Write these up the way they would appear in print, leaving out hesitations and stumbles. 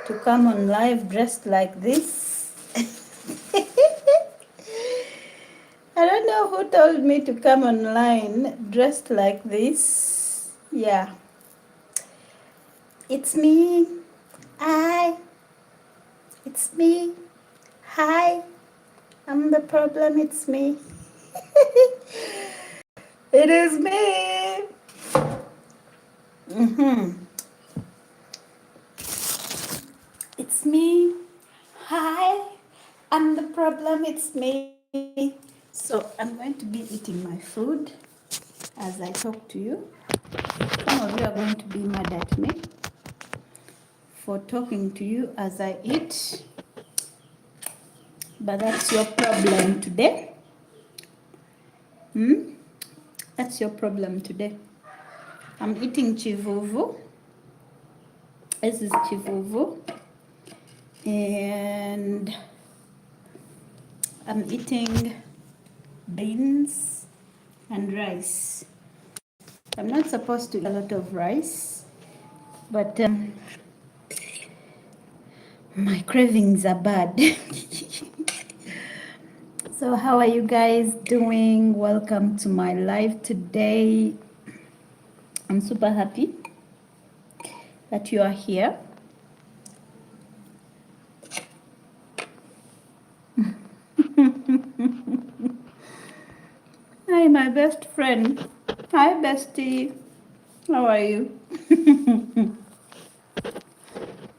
to come on live dressed like this. I don't know who told me to come online dressed like this. Yeah, it's me. Hi, it's me. Hi, I'm the problem. It's me. It is me. It's me. Hi, I'm the problem. It's me. So I'm going to be eating my food as I talk to you. Some of you are going to be mad at me for talking to you as I eat, but that's your problem today. That's your problem today. I'm eating chivuvu. This is chivuvu. And I'm eating beans and rice. I'm not supposed to eat a lot of rice, but my cravings are bad. So how are you guys doing? Welcome to my live today. I'm super happy that you are here. Hi, my best friend. Hi, bestie. How are you?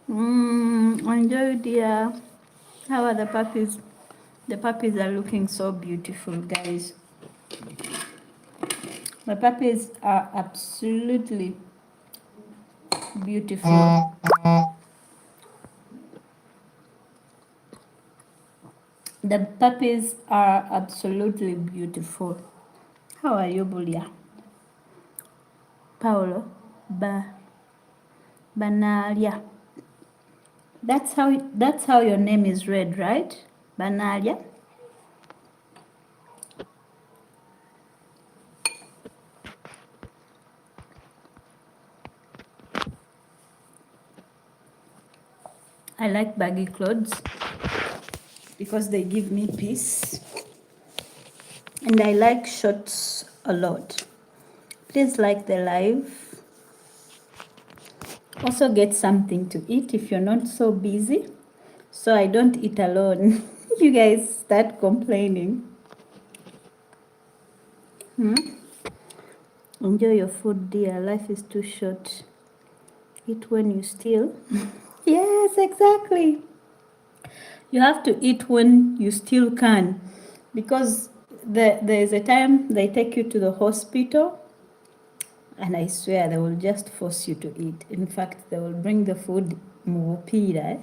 Enjoy, dear. How are the puppies? The puppies are looking so beautiful, guys. The puppies are absolutely beautiful. The puppies are absolutely beautiful. How are you, Bulia? Paolo? Banalia. That's how your name is read, right? Banalia. I like baggy clothes because they give me peace. And I like shorts a lot. Please like the live. Also get something to eat if you're not so busy. So I don't eat alone. You guys start complaining. Enjoy your food, dear. Life is too short. Eat when you still. Yes, exactly. You have to eat when you still can, because there is a time they take you to the hospital, and I swear they will just force you to eat. In fact, they will bring the food mupira.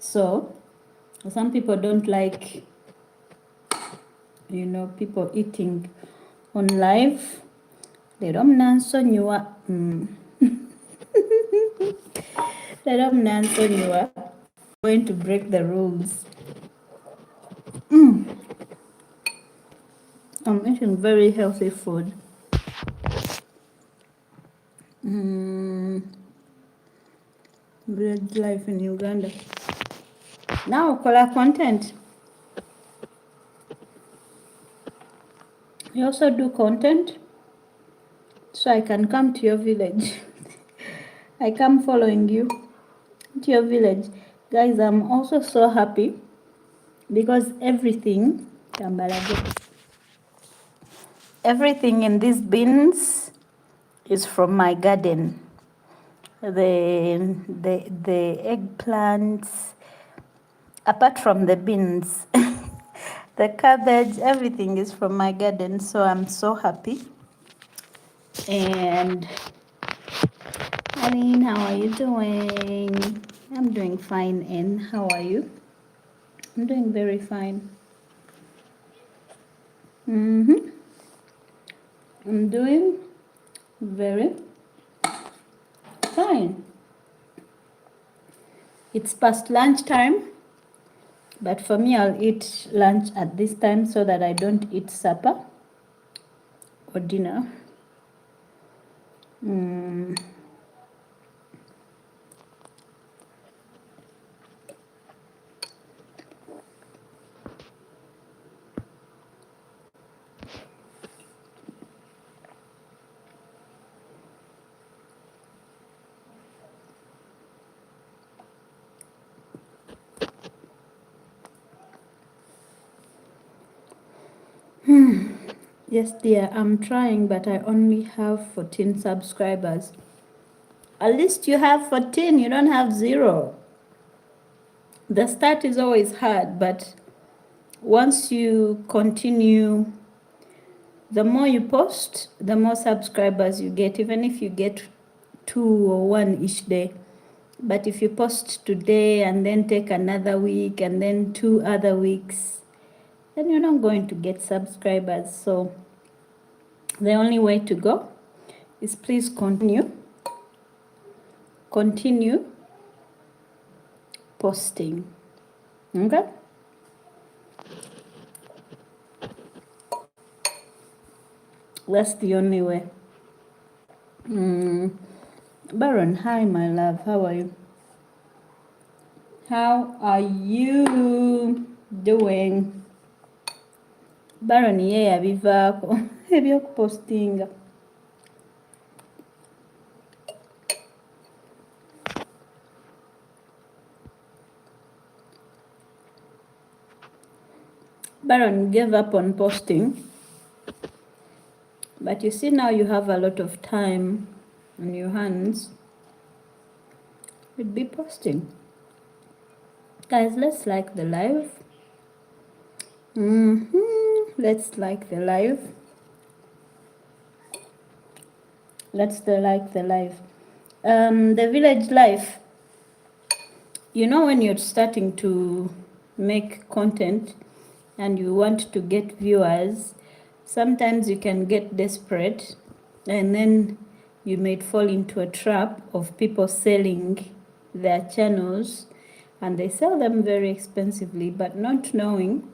So some people don't like, people eating on live. They don't nansonyiwa. They don't nansonyiwa. Going to break the rules. I'm eating very healthy food. Village life in Uganda. Now, color content. You also do content, so I can come to your village. I come following you to your village. Guys, I'm also so happy because everything in these bins is from my garden. The eggplants, apart from the beans, the cabbage, everything is from my garden. So I'm so happy. And Aline, how are you doing? I'm doing fine. And how are you? I'm doing very fine. I'm doing very fine. It's past lunch time, but for me, I'll eat lunch at this time so that I don't eat supper or dinner. Yes, dear, I'm trying, but I only have 14 subscribers. At least you have 14, you don't have 0. The start is always hard, but once you continue, the more you post, the more subscribers you get, even if you get 2 or 1 each day. But if you post today and then take another week and then 2 other weeks, then you're not going to get subscribers. So the only way to go is please continue posting. Okay? That's the only way. Baron, hi my love. How are you? How are you doing? Baron ye yabivaako ebyokupostinga. Baron gave up on posting, but you see now you have a lot of time on your hands. You'd be posting. Guys, let's like the live. Let's like the live. Let's like the live. The village life. You know, when you're starting to make content and you want to get viewers, sometimes you can get desperate and then you may fall into a trap of people selling their channels, and they sell them very expensively, but not knowing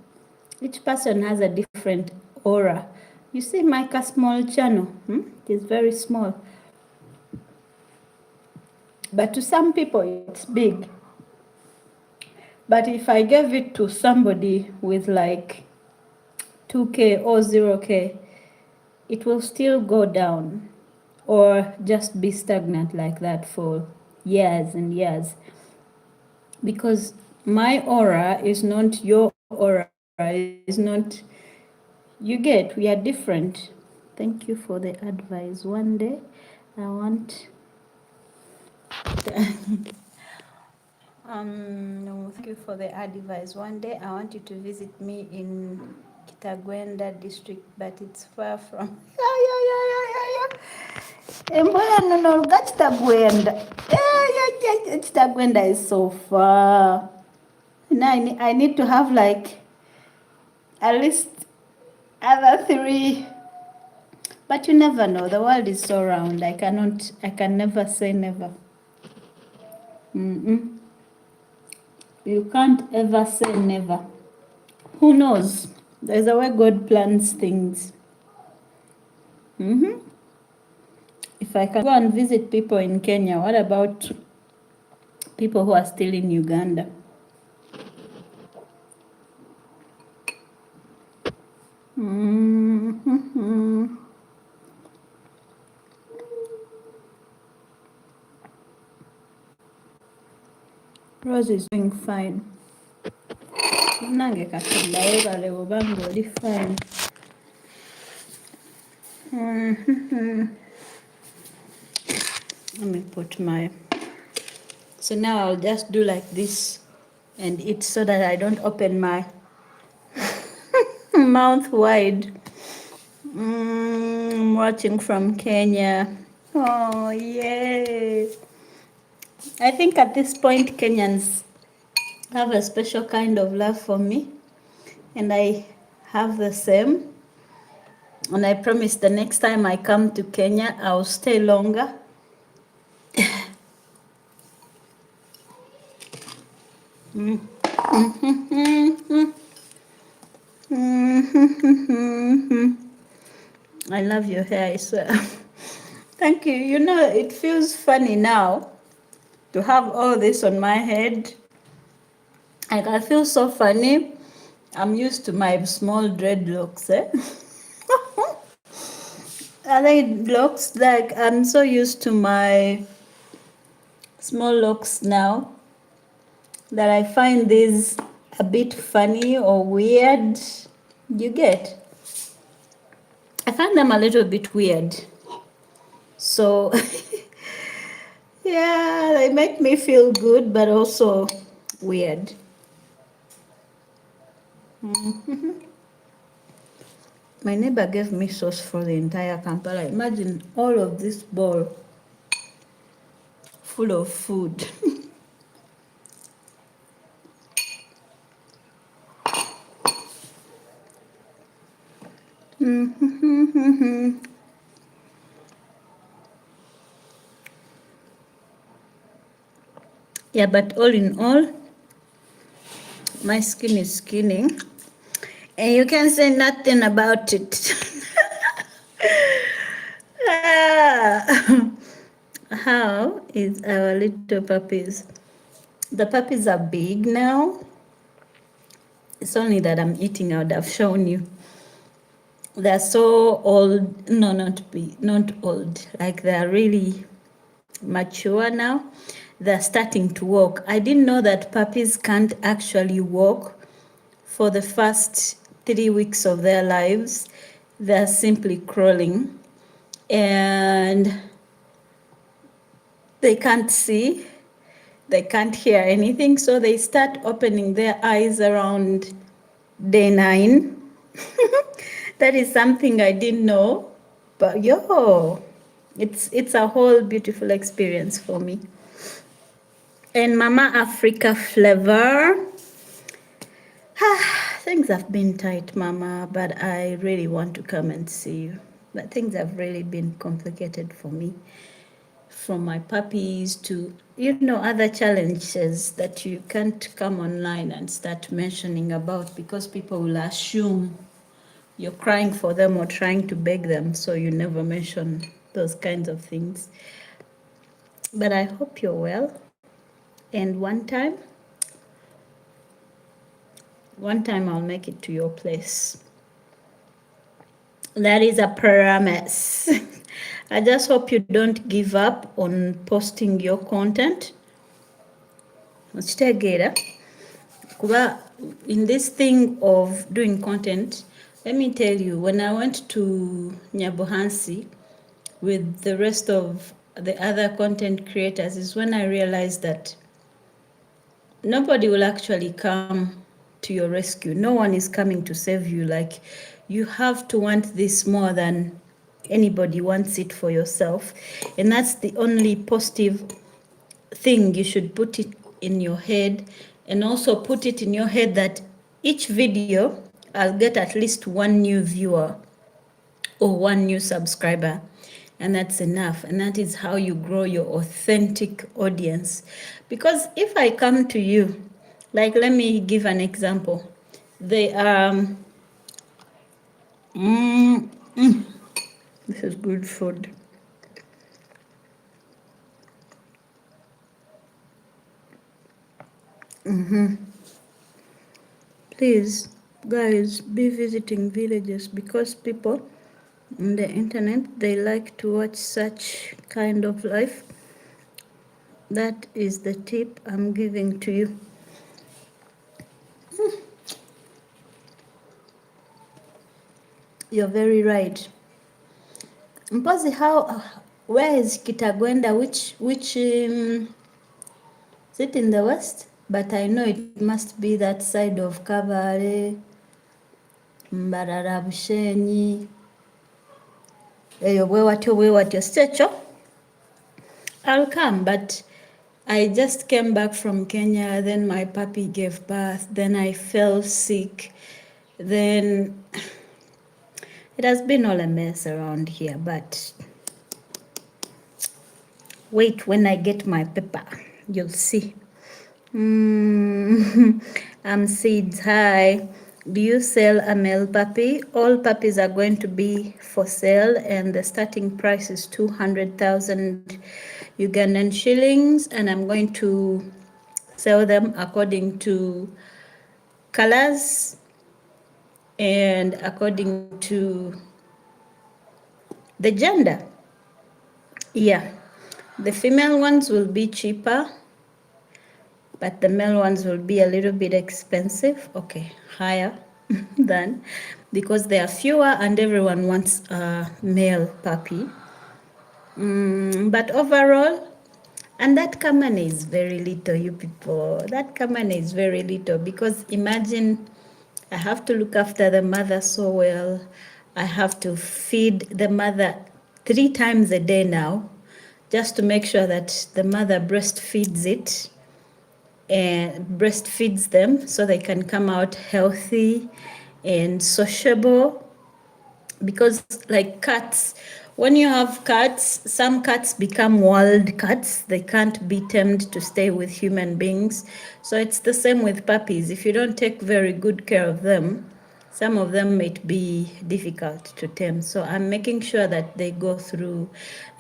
each person has a different aura. You see my small channel, it is very small, but to some people it's big. But if I gave it to somebody with like 2K or 0K, it will still go down or just be stagnant like that for years and years. Because my aura is not your aura, is not, you get, we are different. Thank you for the advice. One day I want no, thank you for the advice. One day I want you to visit me in Kitagwenda district, but it's far from. Embora nono luga Kitagwenda. Kitagwenda is so far. Now I need to have like at least other 3. But you never know. The world is so round. I can never say never. You can't ever say never. Who knows? There's a way God plans things. If I can go and visit people in Kenya, what about people who are still in Uganda? Rose is doing fine. Nange Katonda yebale obanga oli fine. Let me put my... So now I'll just do like this and eat so that I don't open my mouth wide. I'm watching from Kenya. Oh, yay. I think at this point Kenyans have a special kind of love for me, and I have the same. And I promise the next time I come to Kenya, I'll stay longer. I love your hair, I swear. Thank you. You know, it feels funny now to have all this on my head. Like, I feel so funny. I'm used to my small dreadlocks, I think locks, like, I'm so used to my small locks now that I find this a bit funny or weird. You get? I find them a little bit weird. So, yeah, they make me feel good, but also weird. My neighbor gave me sauce for the entire Kampala. Imagine all of this bowl full of food. Yeah, but all in all, my skin is skinning, and you can say nothing about it. Ah. How is our little puppies? The puppies are big now. It's only that I'm eating. I would have shown you. They're so old. No, not old. Like they're really mature now. They're starting to walk. I didn't know that puppies can't actually walk for the first 3 weeks of their lives. They're simply crawling, and they can't see, they can't hear anything, so they start opening their eyes around day 9. That is something I didn't know, but it's a whole beautiful experience for me. And Mama Africa flavor. Things have been tight, Mama, but I really want to come and see you. But things have really been complicated for me, from my puppies to, other challenges that you can't come online and start mentioning about, because people will assume you're crying for them or trying to beg them, so you never mention those kinds of things. But I hope you're well. And one time I'll make it to your place. That is a promise. I just hope you don't give up on posting your content. Kitegeera kuba in this thing of doing content, let me tell you, when I went to Nyabuhansi with the rest of the other content creators, is when I realized that nobody will actually come to your rescue. No one is coming to save you. Like, you have to want this more than anybody wants it for yourself. And that's the only positive thing you should put it in your head. And also put it in your head that each video I'll get at least one new viewer or one new subscriber, and that's enough. And that is how you grow your authentic audience. Because if I come to you, like, let me give an example. They this is good food. Please, guys, be visiting villages, because people on the internet, they like to watch such kind of life. That is the tip I'm giving to you. You're very right. Mpozi, where is Kitagwenda? Which is it in the west? But I know it must be that side of Kabale, Mbarara, Bushenyi, eyo bwe watyo Stecho. I'll come, but I just came back from Kenya, then my puppy gave birth, then I fell sick, then it has been all a mess around here, but wait, when I get my pepper, you'll see. Seeds, hi. Do you sell a male puppy? All puppies are going to be for sale, and the starting price is 200,000 Ugandan shillings, and I'm going to sell them according to colors and according to the gender. Yeah, the female ones will be cheaper, but the male ones will be a little bit expensive. Okay, higher. than, because there are fewer and everyone wants a male puppy. But overall, and that kamane is very little, you people. That kamane is very little, because imagine I have to look after the mother so well. I have to feed the mother 3 times a day now, just to make sure that the mother breastfeeds it and breastfeeds them so they can come out healthy and sociable. Because like cats, when you have cats, some cats become wild cats. They can't be tamed to stay with human beings. So it's the same with puppies. If you don't take very good care of them, some of them might be difficult to tame. So I'm making sure that they go through.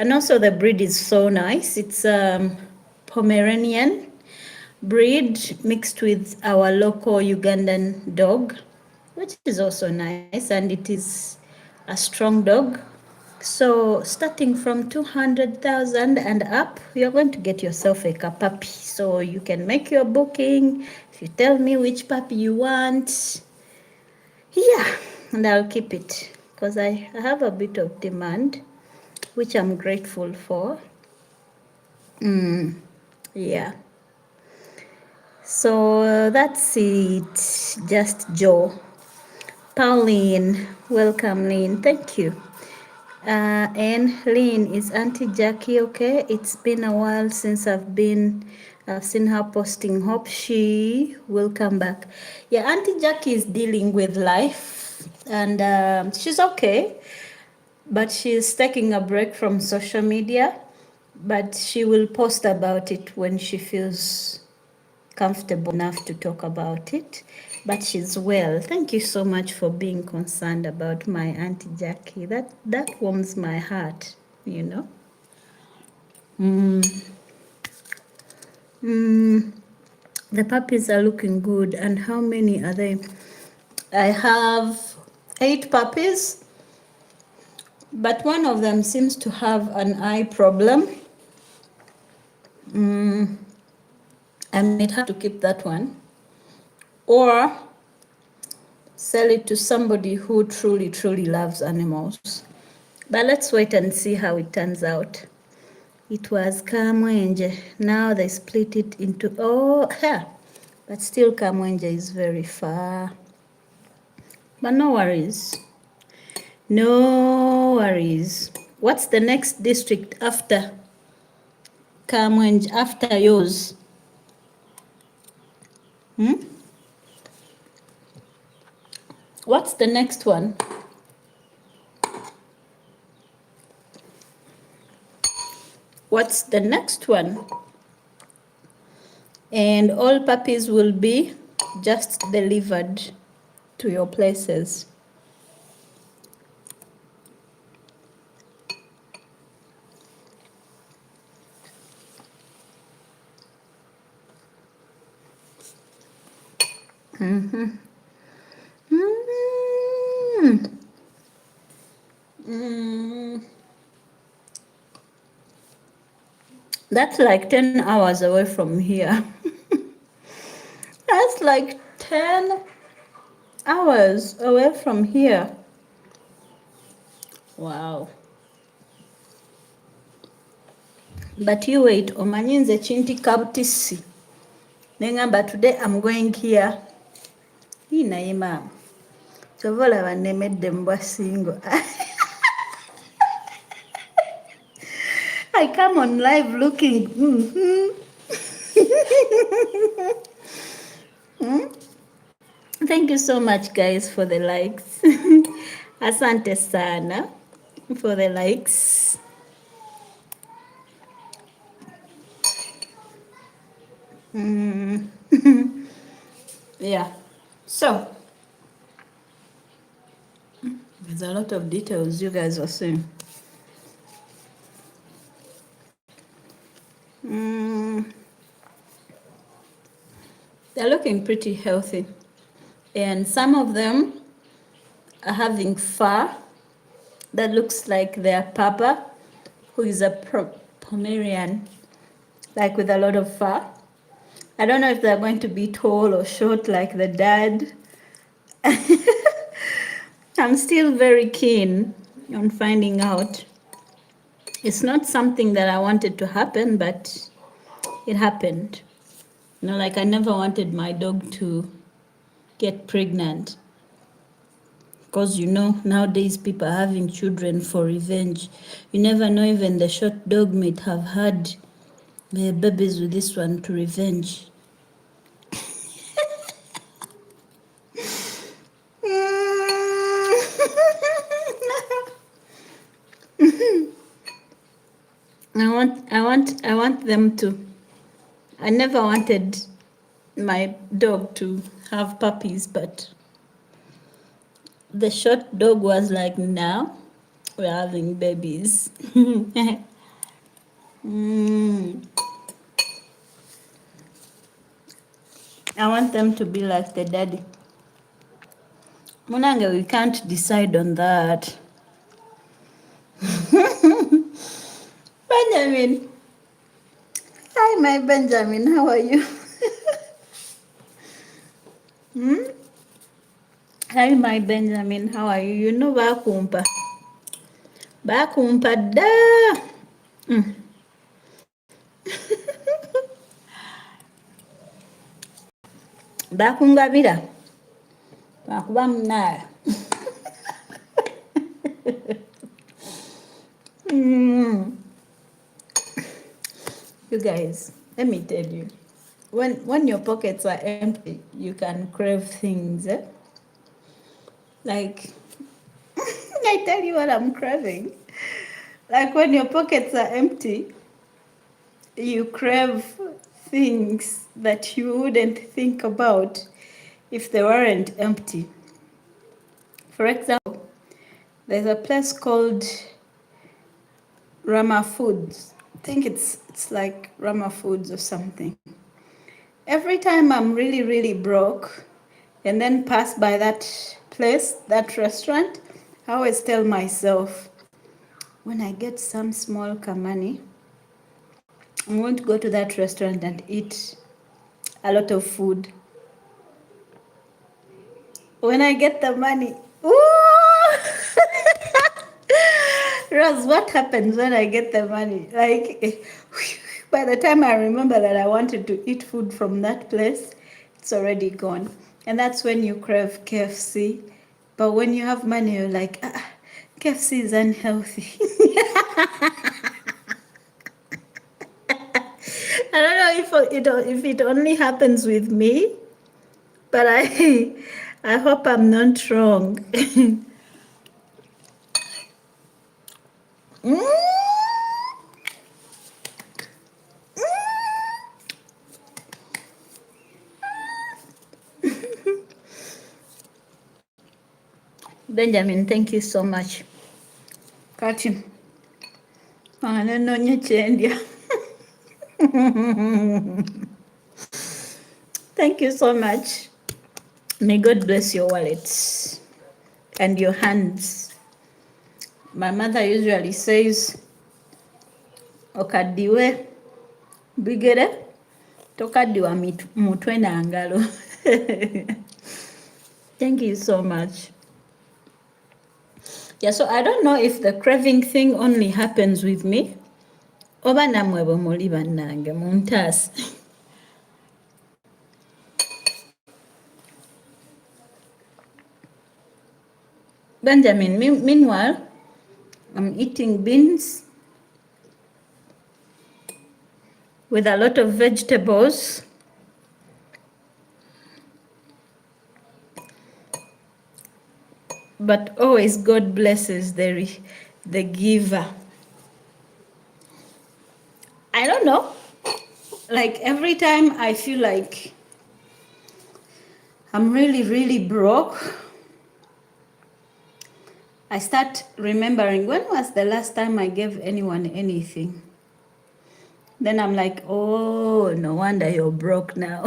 And also the breed is so nice. It's Pomeranian breed mixed with our local Ugandan dog, which is also nice, and it is a strong dog. So starting from 200,000 and up, you're going to get yourself a puppy. So you can make your booking. If you tell me which puppy you want, yeah, and I'll keep it, because I have a bit of demand, which I'm grateful for. Yeah. So that's it. Just Joe. Pauline, welcome, Lynn. Thank you. And Lynn, is Auntie Jackie okay? It's been a while since I've seen her posting. Hope she will come back. Yeah, Auntie Jackie is dealing with life, and she's okay, but she's taking a break from social media. But she will post about it when she feels comfortable enough to talk about it. But she's well. Thank you so much for being concerned about my Auntie Jackie. That warms my heart, you know. The puppies are looking good. And how many are they? I have 8 puppies, but one of them seems to have an eye problem. I might have to keep that one, or sell it to somebody who truly, truly loves animals. But let's wait and see how it turns out. It was Kamwenje. Now they split it into, but still Kamwenje is very far. But no worries. No worries. What's the next district after Kamwenje, after yours? What's the next one? What's the next one? And all puppies will be just delivered to your places. That's like 10 hours away from here. That's like 10 hours away from here. Wow. But you wait, omanyinze chinti kabutisi. Nengamba today I'm going here. Hii naye mama. Chovola banemedde mbwa singo. I come on live looking. Thank you so much, guys, for the likes. Asante sana for the likes. Yeah. So, there's a lot of details you guys are seeing. They're looking pretty healthy. And some of them are having fur that looks like their papa, who is a Pomerian, like with a lot of fur. I don't know if they're going to be tall or short like the dad. I'm still very keen on finding out. It's not something that I wanted to happen, but it happened. Like I never wanted my dog to get pregnant. Because nowadays people are having children for revenge. You never know, even the short dog might have had babies with this one to revenge. I want them to. I never wanted my dog to have puppies, but the short dog was like, now we're having babies. I want them to be like the daddy. Munanga, we can't decide on that. Benjamin. Hi, my Benjamin. How are you? Hi, my Benjamin. How are you? You know Bakumpa. Bakumpa da. Bakungabira. Bakuba munara. You guys, let me tell you. When your pockets are empty, you can crave things. Like, I tell you what I'm craving. Like when your pockets are empty, you crave things that you wouldn't think about if they weren't empty. For example, there's a place called Rama Foods. I think it's like Rama Foods or something. Every time I'm really, really broke and then pass by that place, that restaurant, I always tell myself, when I get some small money, I'm going to go to that restaurant and eat a lot of food. When I get the money, Rose, what happens when I get the money? Like, by the time I remember that I wanted to eat food from that place, it's already gone. And that's when you crave KFC. But when you have money, you're like, KFC is unhealthy. I don't know if it only happens with me, but I hope I'm not wrong. Benjamin, thank you so much. Kati. Anenonya chendia. Thank you so much. May God bless your wallets and your hands. My mother usually says, okadiwe bigere, tokadiwa mutwe na ngalo. Thank you so much. Yeah, so I don't know if the craving thing only happens with me. Oba namwe bwe muli bannange muntaasi. Benjamin, meanwhile, I'm eating beans with a lot of vegetables. But always God blesses the giver. I don't know. Like every time I feel like I'm really, really broke, I start remembering, when was the last time I gave anyone anything? Then I'm like, oh, no wonder you're broke now.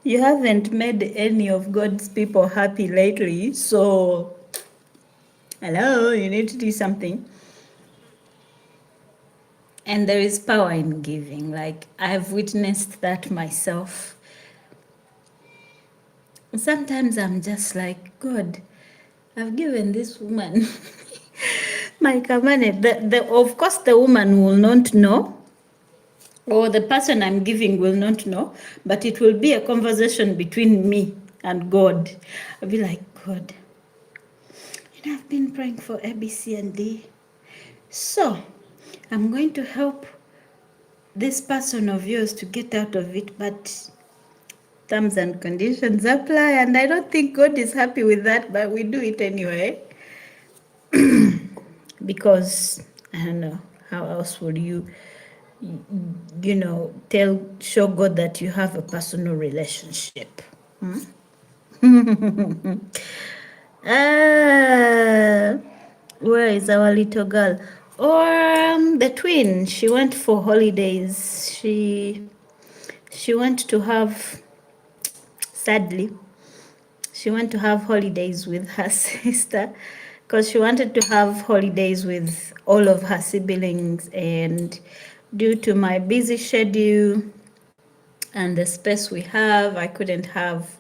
You haven't made any of God's people happy lately, so hello, you need to do something. And there is power in giving. Like, I've witnessed that myself. Sometimes I'm just like, God, I've given this woman my kamane. Of course, the woman will not know, or the person I'm giving will not know, but it will be a conversation between me and God. I'll be like, God, I've been praying for A, B, C, and D. So I'm going to help this person of yours to get out of it, but terms and conditions apply, and I don't think God is happy with that, but we do it anyway. Because I don't know, how else would you show God that you have a personal relationship? Ah, where is our little girl? Or the twin? She went for holidays. She went to have, sadly, she went to have holidays with her sister, because she wanted to have holidays with all of her siblings, and due to my busy schedule and the space we have, I couldn't have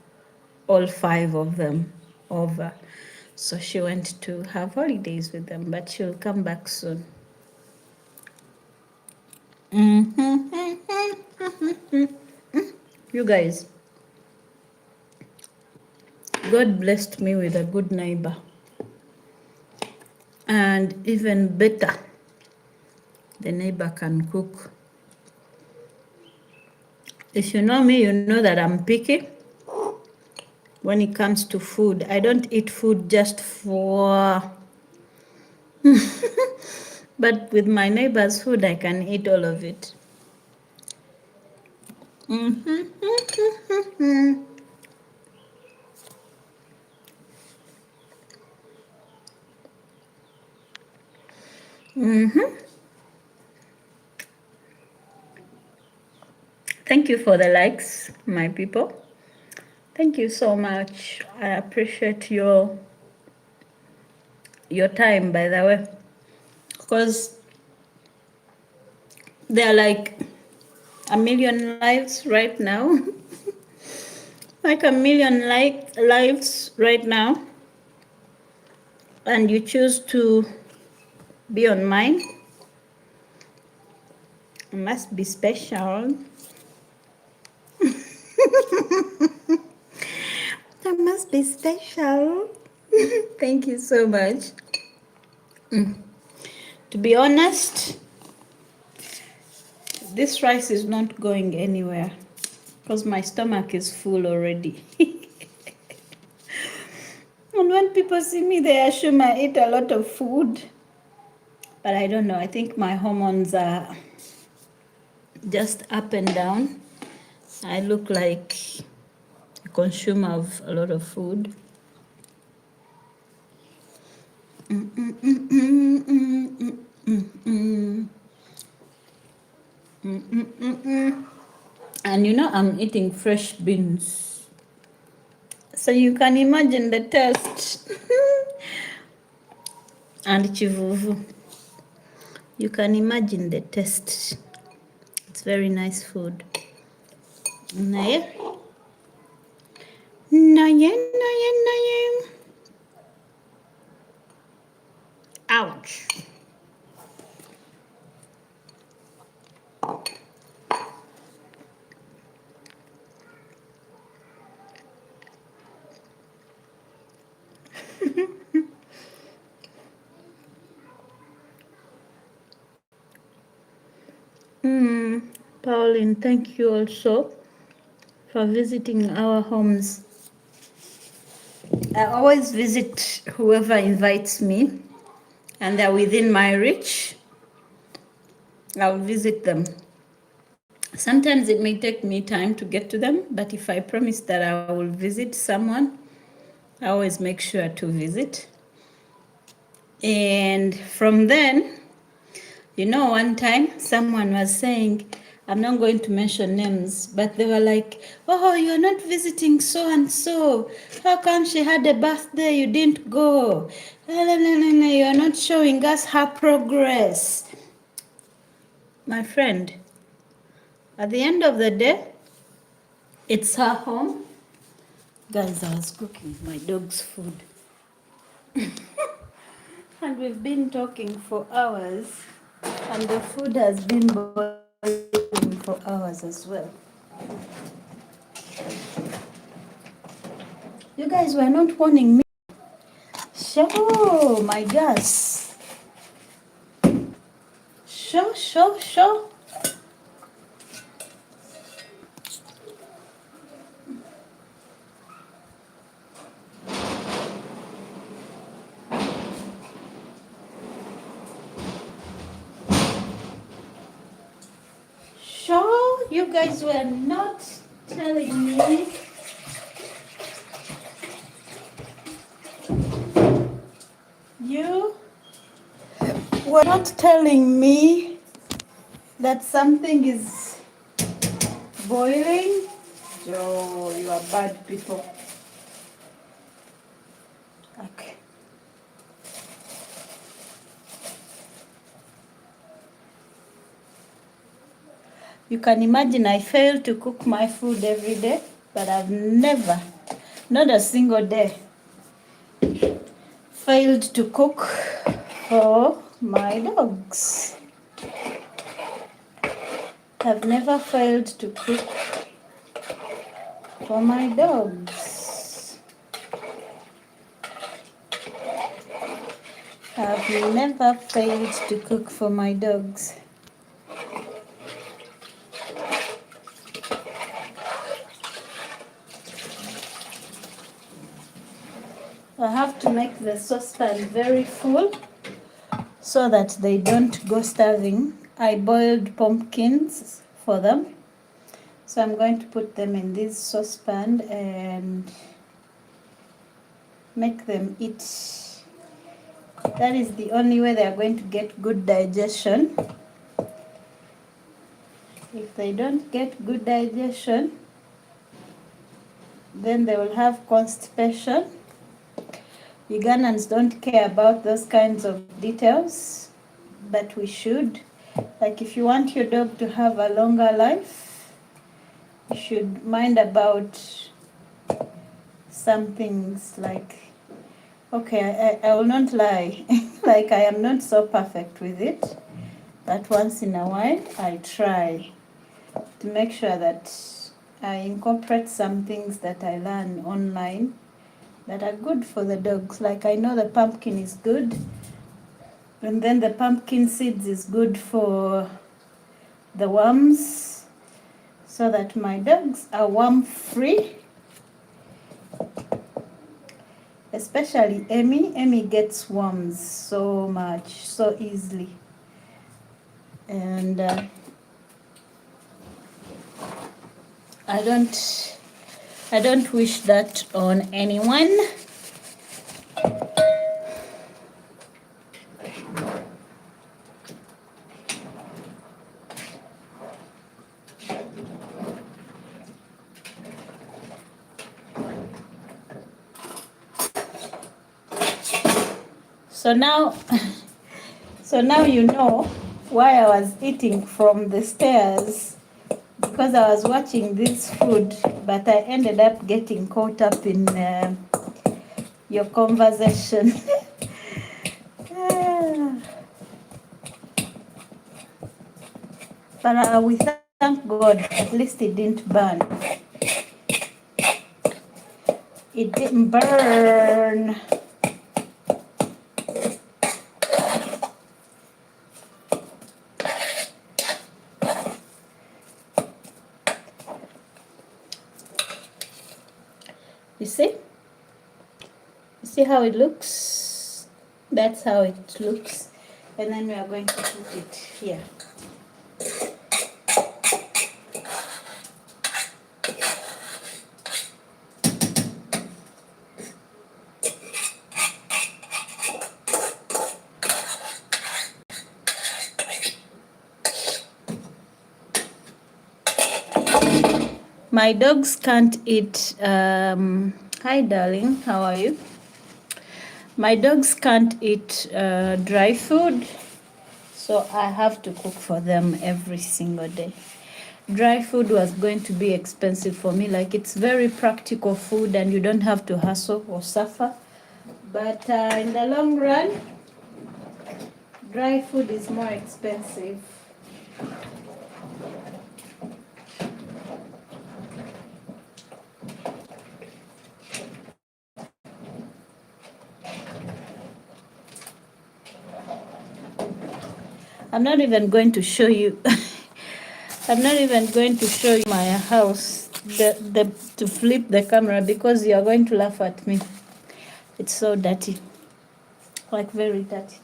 all 5 of them over. So she went to have holidays with them, but she'll come back soon. You guys, God blessed me with a good neighbor. And even better, the neighbor can cook. If you know me, you know that I'm picky when it comes to food. I don't eat food just for, but with my neighbor's food, I can eat all of it. Thank you for the likes, my people. Thank you so much. I appreciate your time, by the way, because there are like a million lives right now. Like a million lives right now, and you choose to be on mine. It must be special. That must be special. Thank you so much. To be honest, this rice is not going anywhere because my stomach is full already. And when people see me, they assume I eat a lot of food. But I don't know. I think my hormones are just up and down. I look like a consumer of a lot of food. And I'm eating fresh beans. So you can imagine the taste. And chivuvu. You can imagine the taste. It's very nice food. Naye. Ouch. Pauline, thank you also for visiting our homes. I always visit whoever invites me, and they're within my reach. I'll visit them. Sometimes it may take me time to get to them, but if I promise that I will visit someone, I always make sure to visit. And from then, one time someone was saying, I'm not going to mention names, but they were like, oh, you're not visiting so and so. How come she had a birthday? You didn't go. You're not showing us her progress. My friend, at the end of the day, it's her home. Guys, I was cooking my dog's food. And we've been talking for hours. And the food has been boiling for hours as well. You guys were not warning me. Sure, my gas. Sure. Sure, you guys were not telling me. You were not telling me that something is boiling. Oh, you are bad people. Okay. You can imagine I fail to cook my food every day, but I've never, not a single day, failed to cook for my dogs. I've never failed to cook for my dogs. I've never failed to cook for my dogs. I have to make the saucepan very full so that they don't go starving. I boiled pumpkins for them. So I'm going to put them in this saucepan and make them eat. That is the only way they are going to get good digestion. If they don't get good digestion, then they will have constipation. Ugandans don't care about those kinds of details, but we should. Like if you want your dog to have a longer life, you should mind about some things like, okay, I will not lie, like I am not so perfect with it, but once in a while I try to make sure that I incorporate some things that I learn online that are good for the dogs. Like I know the pumpkin is good, and then the pumpkin seeds is good for the worms, so that my dogs are worm free. Especially Emmy. Emmy gets worms so much, so easily. And I don't wish that on anyone. So now you know why I was eating from the stairs, because I was watching this food, but I ended up getting caught up in your conversation. But we thank God, at least it didn't burn. It didn't burn. You see? You see how it looks? That's how it looks. And then we are going to put it here. My dogs can't eat, hi darling, how are you? My dogs can't eat dry food, so I have to cook for them every single day. dry food was going to be expensive for me. Like, it's very practical food and you don't have to hustle or suffer. But in the long run, dry food is more expensive. I'm not even going to show you. I'm not even going to show you my house to flip the camera because you are going to laugh at me. It's so dirty, like very dirty.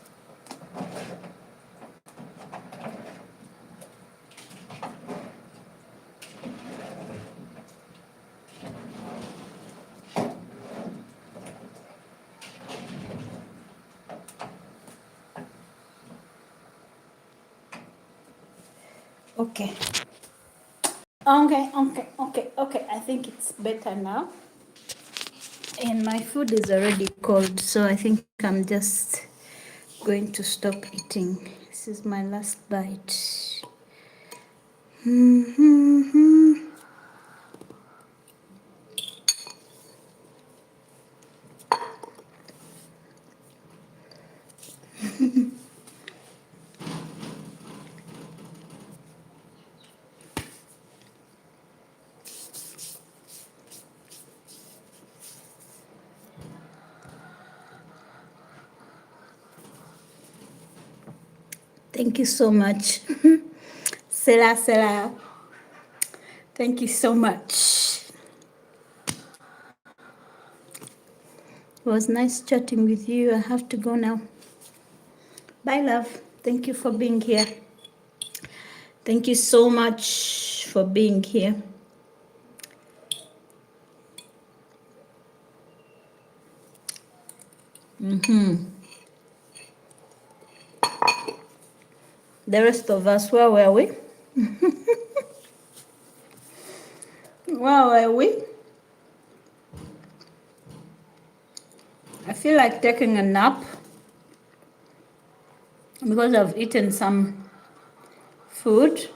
Okay. Okay. I think it's better now. And my food is already cold, so I think I'm just going to stop eating. This is my last bite. Thank you so much. Sela. Thank you so much. It was nice chatting with you. I have to go now. Bye, love. Thank you for being here. Thank you so much for being here. The rest of us, where were we? Where were we? I feel like taking a nap because I've eaten some food.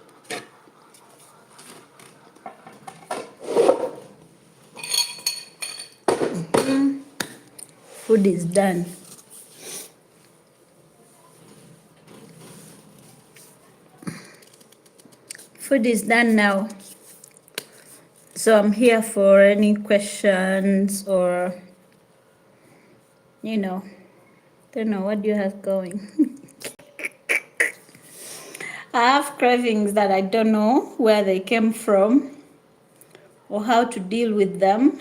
Food is done. Food is done now. So I'm here for any questions or, don't know, what do you have going? I have cravings that I don't know where they came from or how to deal with them.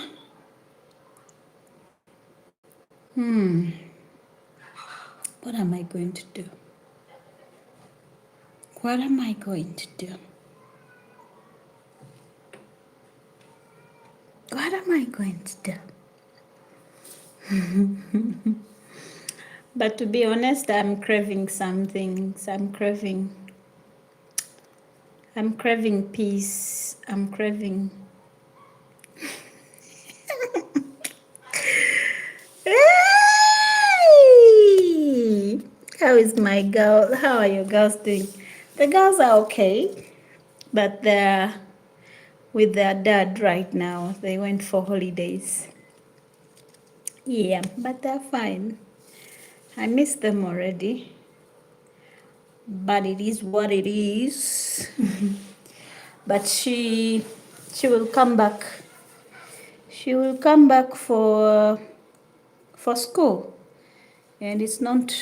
What am I going to do? What am I going to do? What am I going to do? But to be honest, I'm craving some things. I'm craving peace. I'm craving. Hey! How is my girl? How are your girls doing? The girls are okay, but they're with their dad right now. They went for holidays. Yeah, but they're fine. I miss them already. But it is what it is. But she will come back. She will come back for school. And it's not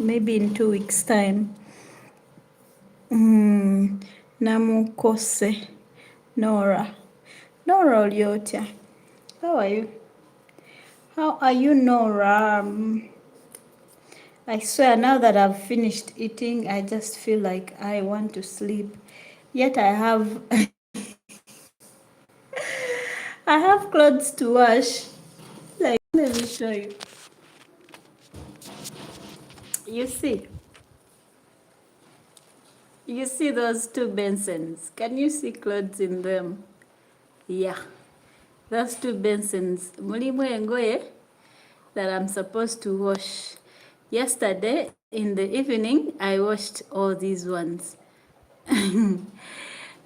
maybe in 2 weeks' time. Namukose. Nora Olyotia. How are you? How are you, Nora? I swear, now that I've finished eating, I just feel like I want to sleep. Yet I have I have clothes to wash. Like, let me show you. You see? You see those two basins? Can you see clothes in them? Yeah. Those two basins. Mulimu engoye that I'm supposed to wash. Yesterday, in the evening, I washed all these ones.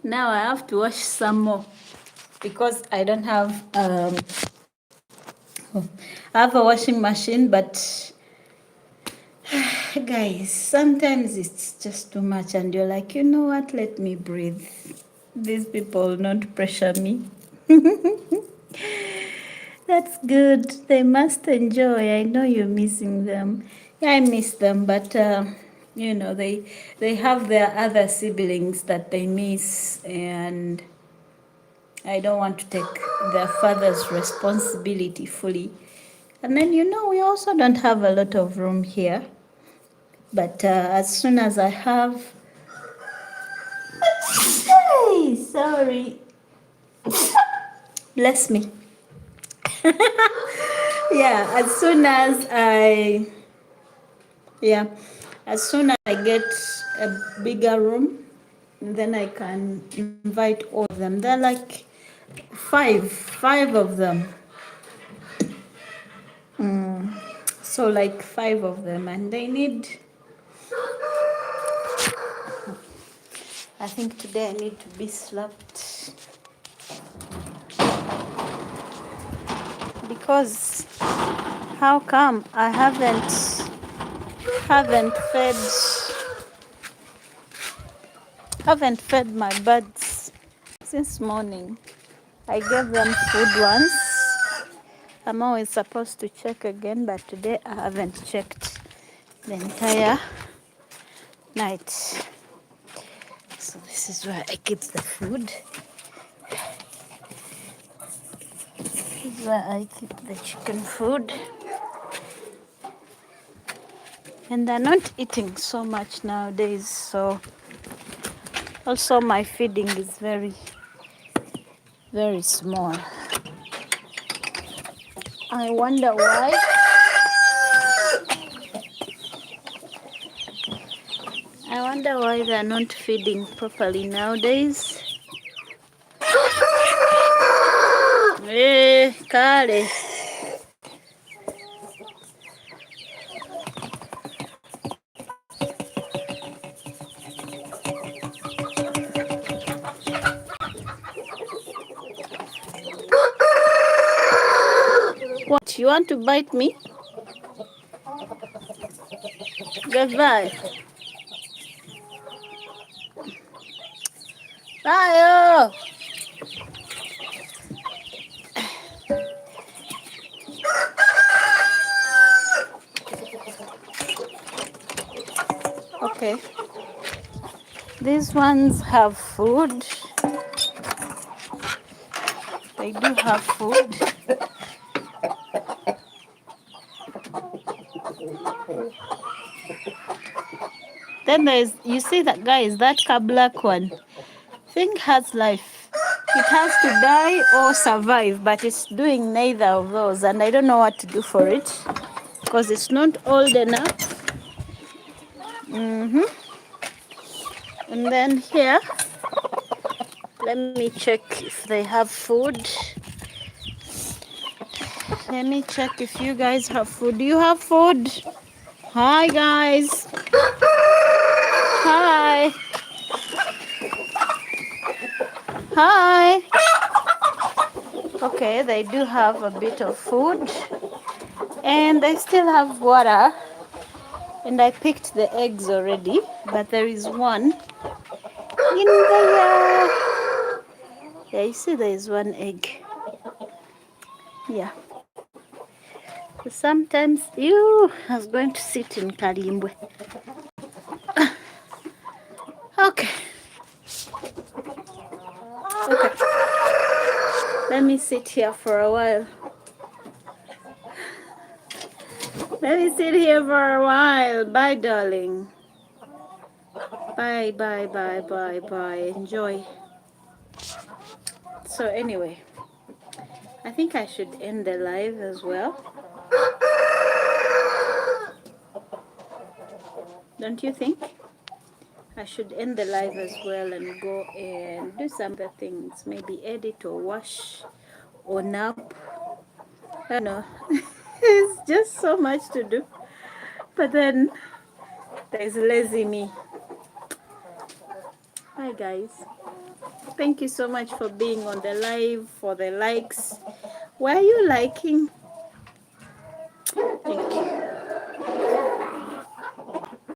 Now I have to wash some more because I don't have I have a washing machine, but guys, sometimes it's just too much and you're like, you know what, let me breathe. These people will not pressure me. That's good. They must enjoy. I know you're missing them. Yeah, I miss them, but you know, they have their other siblings that they miss, and I don't want to take their father's responsibility fully. And then, you know, we also don't have a lot of room here. But as soon as I have, hey, sorry, bless me. Yeah, yeah, as soon as I get a bigger room, then I can invite all of them. They're like five of them. So like five of them, and they need. I think today I need to be slapped because how come I haven't fed my birds since morning. I gave them food once. I'm always supposed to check again, but today I haven't checked the entire night. So this is where I keep the food. This is where I keep the chicken food. And they're not eating so much nowadays, so also my feeding is very, very small. I wonder why. I wonder why they're not feeding properly nowadays. Kale. What, you want to bite me? Goodbye. Bye. Okay. These ones have food. They do have food. Then there's, you see that guys, that black one thing has life. It has to die or survive, but it's doing neither of those, and I don't know what to do for it because it's not old enough. And then here, let me check if they have food. Let me check if you guys have food. Do you have food? Hi guys. Hi. Hi. Okay, they do have a bit of food. And they still have water. And I picked the eggs already. But there is one in there. Yeah, you see there is one egg. Yeah. So sometimes, I was going to sit in Kalimbwe. Okay. Okay. Let me sit here for a while. Let me sit here for a while. Bye, darling. Bye, bye, bye, bye, bye. Enjoy. So anyway, I think I should end the live as well. Don't you think? I should end the live as well and go and do some other things. Maybe edit or wash or nap. I don't know. It's just so much to do. But then there's lazy me. Hi guys. Thank you so much for being on the live, for the likes. Why are you liking? Thank you.